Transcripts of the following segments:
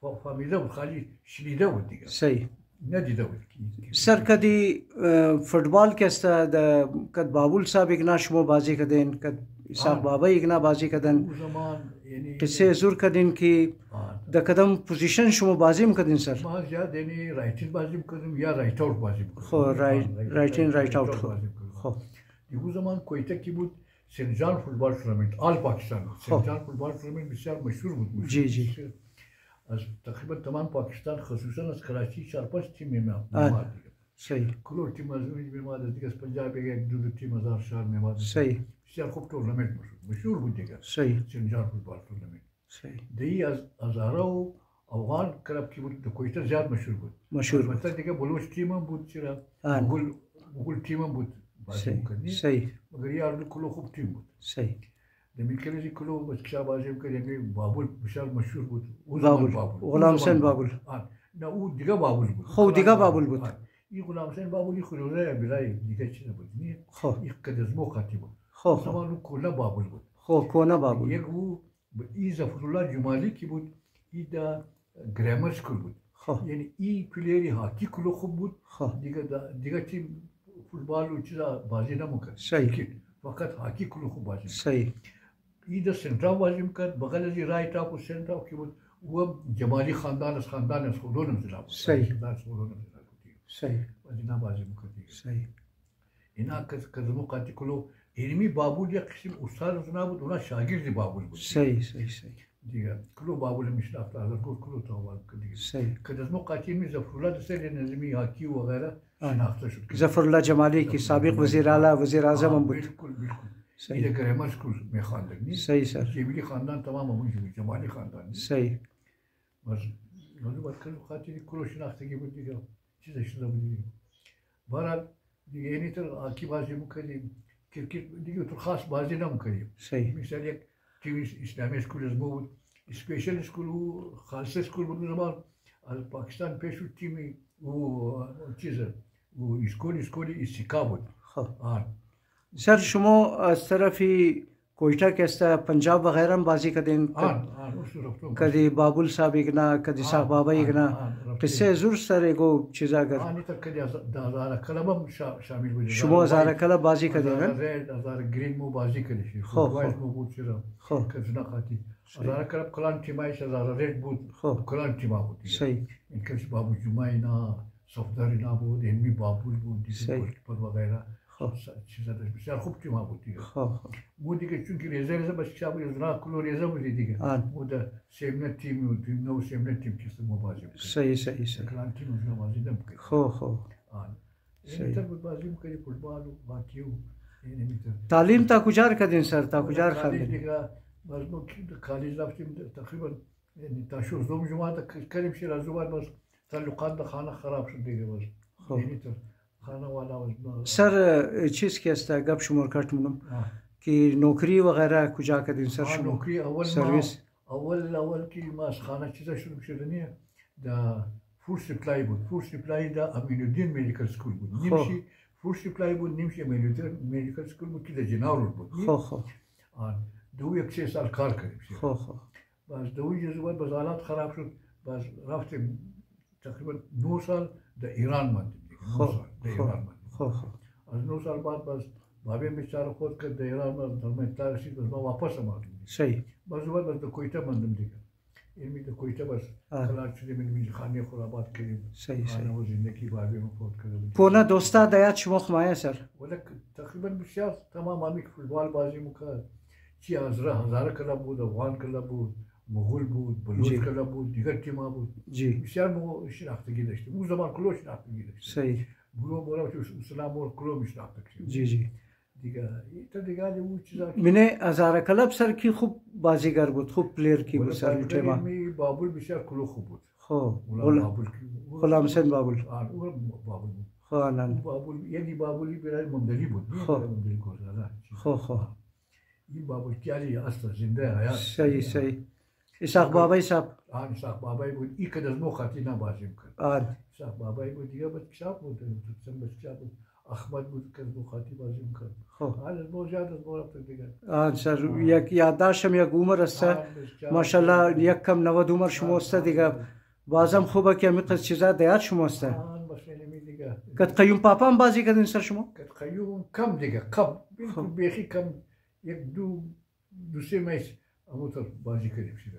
فهمیده بود خالی شنیده بود دیگه صحیح ندیده بود سر کدی فوتبال کستا کد بابول صاحب اگنا شما بازی کدین کد اسحاق بابا اگنا بازی کدن او زمان یعنی قصه زور کدین کی د کدم پوزیشن شما بازی میکردین سر ما زیاد یعنی رایتین بازی میکردیم یا رایت اوت بازی میکردیم خو رایتین رایت اوت خو او زمان کویته کی بود سنجان فوتبال تورنمنت آل پاکستان سنجان فوتبال تورنمنت بسیار مشهور بود جی از تقریبا تمام پاکستان خصوصا از کراچی 4-5 تیم میومد صحیح کلور تیم از اونج میومد دیگه از پنجاب یک دو تیم از هر میومد صحیح بسیار خوب تورنمنت مشهور بود دیگه صحیح سنجان فوتبال تورنمنت صحیح دی از هزارو افغان کلب کی بود کویته زیاد مشهور بود البته دیگه بلوچ تیم هم بود چرا مغول تیم هم بود صحیح مگر یار کلو خوب تیم بود صحیح دمیکلیزی کلو بس کیا بازی میکرد یعنی بابول بسیار مشهور بود بابول غلام حسین بابول نه او دیگه بابول بود خو دیگه بابول بود این غلام حسین بابولی خروره برای دیگه چیز بود نه این قدزمو خاطی بود خو زمان کلا بابول بود خو کونه بابول یک او ای ظفرالله جمالی کی بود ای دا گرامر سکول بود یعنی ای پلیری هاکی کلو خوب بود دیگه تیم فوتبال و چیزا بازی نمیکرد صحیح فقط هاکی کلو خوب بازی صحیح ای دا سنتراو بازی میکرد بغل از رایت اپ و سنتراو کی بود و جمالی خاندان از خودونم زلا بود صحیح صحیح بازی میکرد صحیح اینا کزمو قاتی کلو علمی بابول یک قسم استاد نبود اونا شاگرد بابول بود صحیح دیگه کلو بابول میشناخت از کلو تاوال دیگه صحیح کزمو قاتی می ظفرالله دسته نظامی هاکی و غیره شناخته شد ظفرالله جمالی کی سابق وزیر اعلی وزیر اعظم هم بود بالکل صحیح گرامر سکول میخواندن صحیح سر جمیلی خاندان تمام اون جمالی خاندان صحیح بس نو بعد کلو خاطری کلو شناختگی بود دیگه چیزش بود دیگه برای دیگه یعنی تر هاکی بازی میکردیم کرکت دیگه تو خاص بازی نمیکردیم صحیح مثلا یک تیم اسلامی اسکول از بود اسپیشل اسکول و خاص اسکول بود زمان از پاکستان پیش تیمی و چیز و اسکولی استیکا بود سر شما از طرفی کوئٹہ کیستا پنجاب وغیرہ میں بازی کدین کدی بابول صاحب اگنا کدی اسحاق بابا اگنا قصے زور سر ایگو چیزا گر شما هزار کلب بازی کدین هزار گرین مو بازی کدی وایس مو بود چرا کزنا خاطی هزار کلب کلان تیمایش هزار ریڈ بود کلان تیما بود صحیح این کسی بابو جمعینا صفدارینا بود علمی بابول بود دیگه وغیرہ چیزا داشت بسیار خوب تیما بود دیگه مو دیگه چونکه ریزه بس کشاب یزنا کلو ریزه بودی دیگه مو دا سیمنت تیم و تیم نو سیمنت تیم کسی مو بازی بود صحیح کلان تیم از بازی نمیکرد اینتر بود بازی میکردی فوتبال و باقی و تعلیم تا کجا کردین سر تا کجا خواندین دیگه باز ما کالج رفتیم تقریبا یعنی تا 16 جمعه کریم شیراز بعد باز تعلقات خانه خراب شد دیگه باز یعنی سر چیز که است گپ شمار کردم که نوکری وغیرہ کجا کردین سر شما نوکری سرویس اول کی ما خانه چیزا شروع شدنیه دا فود سپلای بود فود سپلای دا امین الدین مدیکال سکول بود نیمشی فود سپلای بود نیمشی امین الدین مدیکال سکول بود که دا جناور بود دو یک 3 سال کار کردیم باز دو جزوات باز حالات خراب شد باز رفتیم تقریبا 9 سال در ایران ماندیم از 9 سال بعد باز بابی بیچاره خود کرد در ایران در رسید باز ما واپس آمدیم صحیح باز در کویته ماندیم دیگه علمی در کویته باز خلاص شدیم علمی خانه خرابات کردیم خانه و زندگی بابی ما فوت کردیم پونه دوستا دیات شما خمایه سر ولی تقریبا بسیار تمام همی که فوتبال بازی میکرد چی هزار کلب بود افغان کلب بود مغول بود بلوچ کلب بود دیگر تیما بود بسیار ما شناختگی داشتیم اون زمان کلو شناختگی داشتیم صحیح برو سلام و کلو میشناخته دیگه تا دیگه اون چیزا منه هزار کلب سر کی خوب بازیگر بود خوب پلیر کی بود سر تیما بابول بسیار کلو خوب بود غلام حسین بابول بابول بابول یعنی بابولی برای ممدلی بود ممدلی گردالا این بابول کیالی اصلا زنده حیات صحیح اسحاق بابایی صاحب اسحاق بابایی بود این که از نو خاطی نبازی میکرد اسحاق بابایی بود دیگه بس کشاب بود احمد بود که از مخاطی بازی میکرد. حالا از زیاد از ما رفته دیگه. سر یک یادداشتم یک عمر است. ماشاءالله یک کم 90 عمر شما است دیگه. بازم خوبه که می قصد چیزا دیاد شما است. کت قیوم پاپا هم بازی کردین سر شما؟ کت قیوم کم دیگه کم. بالکل بیخی کم. یک دو سه ماه اموتر بازی کردیم شده.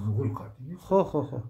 مغول قاطی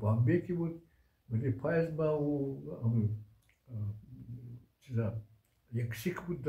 بامبی کی بود ولی پایز با و چیزا یک سیک بود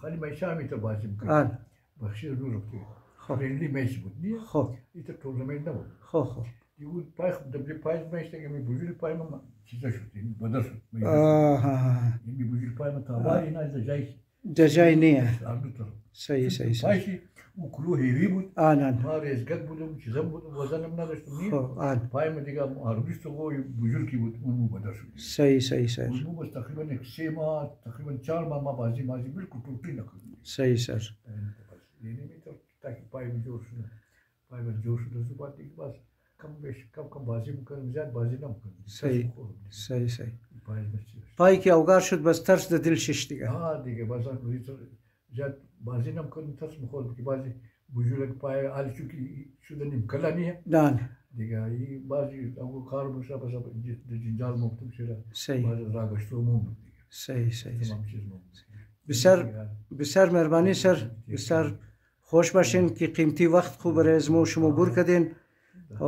خالی میشامی تا بازی میکرد بخشی رو رفتی فرندلی میش بود نیه ایتا تورنمنت نبود دیگه پای دبلی پایز میش دیگه می بوجود پای ما چیزا شد این بدر شد می بوجود پای ما تاباری نه جای نیه صحیح پایشی او کلو هیوی بود ما ریزگت بودم چیزم بودم وزنم نداشتم نیه پای ما دیگه عربیست و بوجود کی بود اون بدر شد صحیح اون بس تقریبا یک 3 ماه تقریبا 4 ماه ما بازی بالکل ټوټی نه کړی صحیح سر یعنی می ته تاکي پای می جوړ شو پای می جوړ شو د زبات دیگه بس کم بازی میکنم زیاد بازی نمیکنم صحیح پای که اوگار شد بس ترس د دل شش دیگه دیگه بس زیاد بازی نمیکنم ترس میخورد که بازی بوجود پای آلی چونکی شدنیم کلا نیه دیگه این بازی او کار بشه بس جنجال مکتوب شده بازی راگشتو موند دیگه صحیح بسیار مهربانی سر بسیار خوش باشین که قیمتی وقت خوب برای از ما شما بور کردین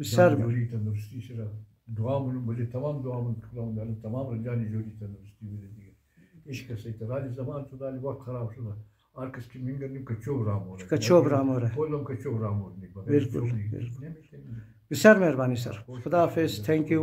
بسیار جوری تندرستی شده دعا منو بده تمام دعا منو کنم تمام رجانی جوری تندرستی بده دیگه هیچ کسی ترالی زمان تو دالی وقت خراب شده هر کس که میگردیم کچوب راموره خودم کچوب رامور بالکل بسیار مهربانی سر خدا حافظ thank you